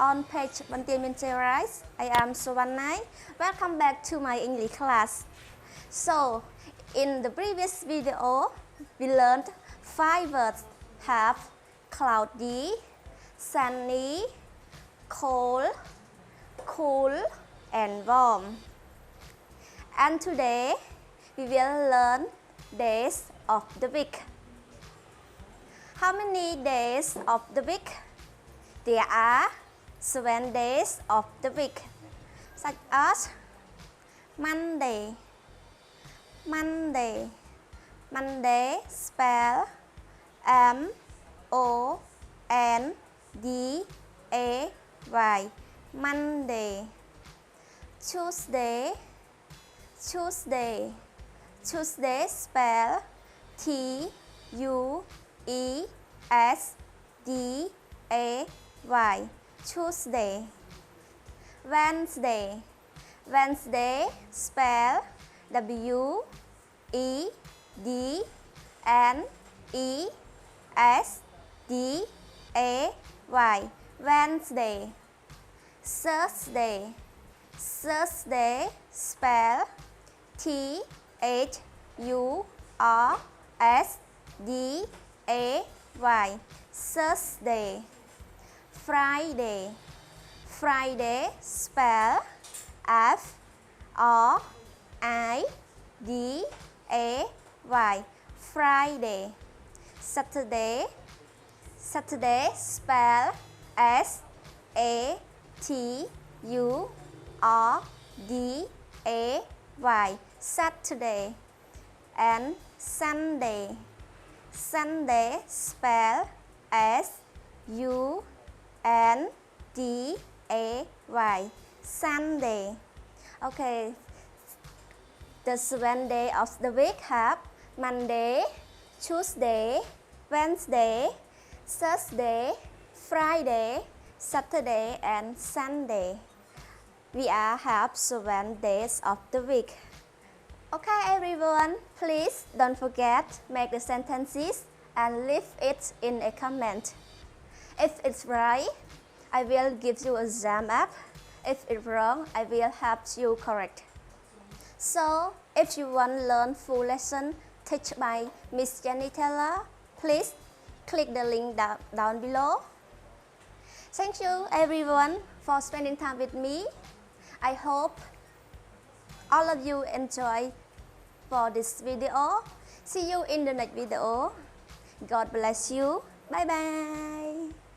on page 1 I am Sotheany. Welcome back to my English class. So, in the previous video, we learned 5 words have cloudy, sunny, cold, cool, and warm. And today, we will learn days of the week. How many days of the week? There are 7 days of the week, such as Monday. Monday spell M-O-N-D-A-Y. Monday. Tuesday spell T-U-E-S-D-A-Y. Tuesday. Wednesday spell W-E-D-N-E-S-D-A-Y. Wednesday. Thursday spell T-H-U-R-S-D-A-Y. Thursday. Friday spell F-R-I-D-A-Y. Friday. Saturday spell S-A-T-U-R-D-A-Y. Saturday. And Sunday spell S-U-N-D-A-Y. Sunday. Okay, the 7 days of the week have Monday, Tuesday, Wednesday, Thursday, Friday, Saturday, and Sunday. We have 7 days of the week. Okay, everyone, please don't forget make the sentences and leave it in a comment. If it's right, I will give you a thumb up. If it's wrong, I will help you correct. So, if you want to learn full lesson taught by Miss Jenny Taylor, please click the link down below. Thank you everyone for spending time with me. I hope all of you enjoy for this video. See you in the next video. God bless you. Bye bye.